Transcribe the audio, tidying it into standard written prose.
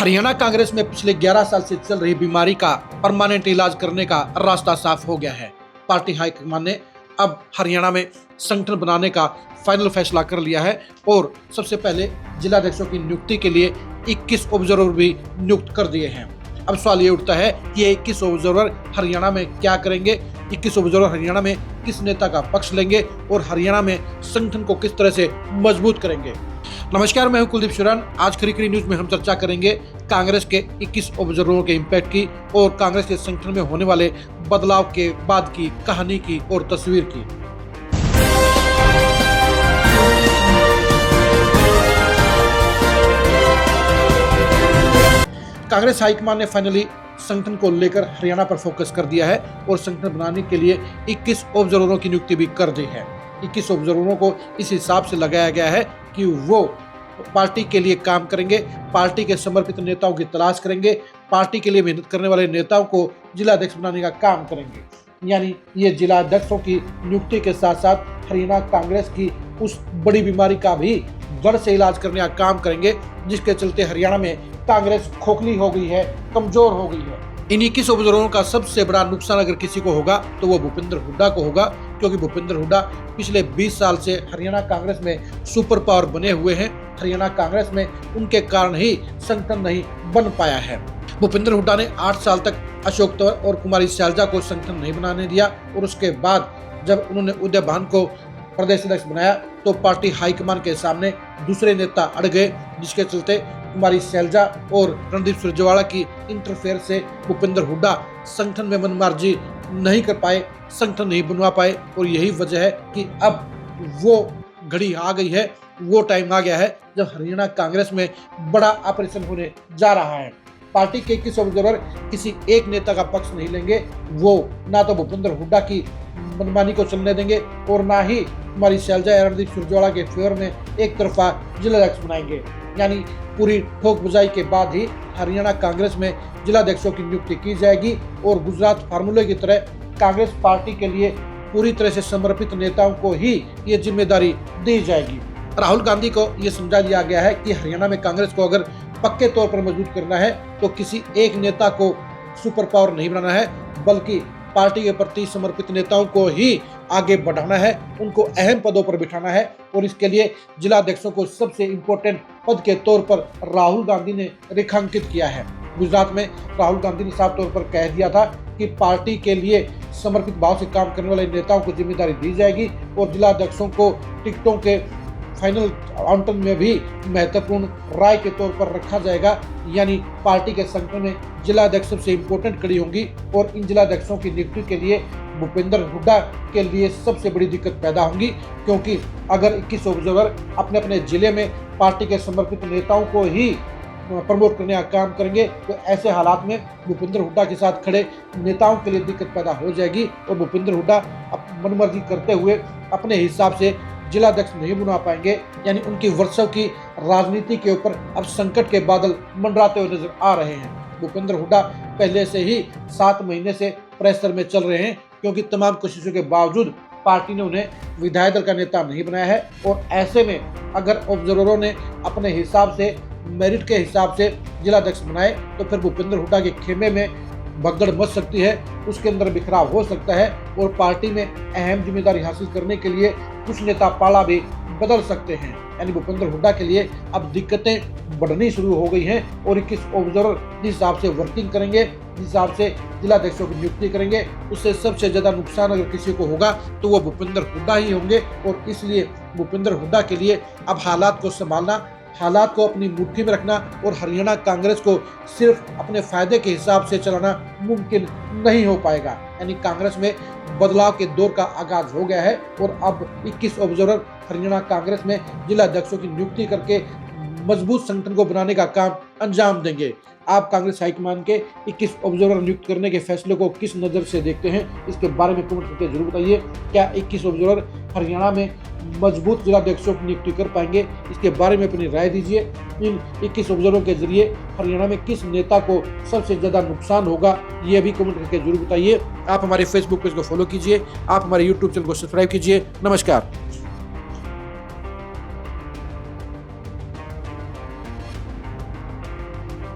हरियाणा कांग्रेस में पिछले 11 साल से चल रही बीमारी का परमानेंट इलाज करने का रास्ता साफ हो गया है। पार्टी हाईकमान ने अब हरियाणा में संगठन बनाने का फाइनल फैसला कर लिया है और सबसे पहले जिलाध्यक्षों की नियुक्ति के लिए 21 ऑब्जर्वर भी नियुक्त कर दिए हैं। अब सवाल ये उठता है कि ये 21 ऑब्जर्वर हरियाणा में क्या करेंगे, 21 ऑब्जर्वर हरियाणा में किस नेता का पक्ष लेंगे और हरियाणा में संगठन को किस तरह से मजबूत करेंगे। नमस्कार, मैं हूं कुलदीप शुरान। आज खरी न्यूज में हम चर्चा करेंगे कांग्रेस के 21 ऑब्जर्वरों के इम्पैक्ट की और कांग्रेस के संगठन में होने वाले बदलाव के बाद की कहानी की और तस्वीर की। कांग्रेस हाईकमान ने फाइनली संगठन को लेकर हरियाणा पर फोकस कर दिया है और संगठन बनाने के लिए 21 ऑब्जर्वरों की नियुक्ति भी कर दी है। 21 ऑब्जर्वरों को इस हिसाब से लगाया गया है कि वो पार्टी के लिए काम करेंगे, पार्टी के समर्पित नेताओं की तलाश करेंगे, पार्टी के लिए मेहनत करने वाले नेताओं को जिलाध्यक्ष बनाने का काम करेंगे। यानी ये जिलाध्यक्षों की नियुक्ति के साथ साथ हरियाणा कांग्रेस की उस बड़ी बीमारी का भी जड़ से इलाज करने का काम करेंगे जिसके चलते हरियाणा में कांग्रेस खोखली हो गई है, कमजोर हो गई है। इन 21 ऑब्जर्वरों का सबसे बड़ा नुकसान अगर किसी को होगा तो वो भूपेंद्र हुड्डा को होगा, क्योंकि भूपेंद्र हुड्डा पिछले 20 साल से हरियाणा कांग्रेस में सुपर पावर बने हुए हैं। हरियाणा कांग्रेस में उनके कारण ही संगठन नहीं बन पाया है। भूपेंद्र हुड्डा ने 8 साल तक अशोक तंवर और कुमारी सैलजा को संगठन नहीं बनाने दिया और उसके बाद जब उन्होंने उदय भान को प्रदेश अध्यक्ष बनाया तो पार्टी हाईकमान के सामने दूसरे नेता अड़ गए, जिसके चलते कुमारी सैलजा और रणदीप सुरजेवाला की इंटरफेयर से भूपेंद्र हुड्डा संगठन में मनमार्जी नहीं कर पाए, संगठन नहीं बनवा पाए। और यही वजह है कि अब वो घड़ी आ गई है, वो टाइम आ गया है जब हरियाणा कांग्रेस में बड़ा ऑपरेशन होने जा रहा है। पार्टी के 21 ऑब्जर्वर किसी एक नेता का पक्ष नहीं लेंगे, वो ना तो भूपेंद्र हुड्डा की मनमानी को चलने देंगे और ना ही कुमारी सैलजा या रणदीप सुरजेवाला के फेवर में एक तरफा जिलाध्यक्ष बनाएंगे। यानी पूरी ठोक बुझाई के बाद ही हरियाणा कांग्रेस में जिलाध्यक्षों की नियुक्ति की जाएगी और गुजरात फार्मूले की तरह कांग्रेस पार्टी के लिए पूरी तरह से समर्पित नेताओं को ही ये जिम्मेदारी दी जाएगी। राहुल गांधी को ये समझा दिया गया है कि हरियाणा में कांग्रेस को अगर पक्के तौर पर मजबूत करना है तो किसी एक नेता को सुपर पावर नहीं बनाना है, बल्कि पार्टी के प्रति समर्पित नेताओं को ही आगे बढ़ाना है, उनको अहम पदों पर बिठाना है। और इसके लिए जिलाध्यक्षों को सबसे इम्पोर्टेंट पद के तौर पर राहुल गांधी ने रेखांकित किया है। गुजरात में राहुल गांधी ने साफ तौर पर कह दिया था कि पार्टी के लिए समर्पित भाव से काम करने वाले नेताओं को जिम्मेदारी दी जाएगी और जिलाध्यक्षों को टिकटों के फाइनल आवंटन में भी महत्वपूर्ण राय के तौर पर रखा जाएगा। यानी पार्टी के संगठन में जिलाध्यक्ष सबसे इम्पोर्टेंट कड़ी होंगी और इन जिलाध्यक्षों की नियुक्ति के लिए भूपेंद्र हुड्डा के लिए सबसे बड़ी दिक्कत पैदा होगी, क्योंकि अगर 21 ऑब्जर्वर अपने अपने जिले में पार्टी के समर्पित नेताओं को ही प्रमोट करने का काम करेंगे तो ऐसे हालात में भूपेंद्र हुड्डा के साथ खड़े नेताओं के लिए दिक्कत पैदा हो जाएगी और भूपेंद्र हुड्डा मनमर्जी करते हुए अपने हिसाब से जिलाध्यक्ष नहीं बना पाएंगे। यानी उनकी वर्षों की राजनीति के ऊपर अब संकट के बादल मंडराते हुए नजर आ रहे हैं। भूपेंद्र हुड्डा पहले से ही 7 महीने से प्रेशर में चल रहे हैं, क्योंकि तमाम कोशिशों के बावजूद पार्टी ने उन्हें विधायक दल का नेता नहीं बनाया है। और ऐसे में अगर ऑब्जर्वरों ने अपने हिसाब से मेरिट के हिसाब से जिलाध्यक्ष बनाए तो फिर भूपेंद्र हुड्डा के खेमे में भगदड़ मच सकती है, उसके अंदर बिखराव हो सकता है और पार्टी में अहम जिम्मेदारी हासिल करने के लिए कुछ नेता पाला भी बदल सकते हैं। यानी भूपेंद्र हुड्डा के लिए अब दिक्कतें बढ़नी शुरू हो गई हैं और 21 ऑब्जर्वर जिस हिसाब से वर्किंग करेंगे, जिस हिसाब से जिलाध्यक्षों की नियुक्ति करेंगे, उससे सबसे ज्यादा नुकसान अगर किसी को होगा तो वो भूपेंद्र हुड्डा ही होंगे। और इसलिए भूपेंद्र हुड्डा के लिए अब हालात को संभालना, हालात को अपनी मुट्ठी में रखना और हरियाणा कांग्रेस को सिर्फ अपने फायदे के हिसाब से चलाना मुमकिन नहीं हो पाएगा। यानी कांग्रेस में बदलाव के दौर का आगाज हो गया है और अब 21 ऑब्जर्वर हरियाणा कांग्रेस में जिलाध्यक्षों की नियुक्ति करके मजबूत संगठन को बनाने का काम अंजाम देंगे। आप कांग्रेस हाईकमान के 21 ऑब्जर्वर नियुक्त करने के फैसले को किस नज़र से देखते हैं, इसके बारे में कमेंट करके जरूर बताइए। क्या 21 ऑब्जर्वर हरियाणा में मजबूत जिलाध्यक्षों की नियुक्ति कर पाएंगे, इसके बारे में अपनी राय दीजिए। इन 21 ऑब्जर्वर के जरिए हरियाणा में किस नेता को सबसे ज़्यादा नुकसान होगा, ये भी कमेंट करके जरूर बताइए। आप हमारे फेसबुक पेज को फॉलो कीजिए, आप हमारे यूट्यूब चैनल को सब्सक्राइब कीजिए। नमस्कार।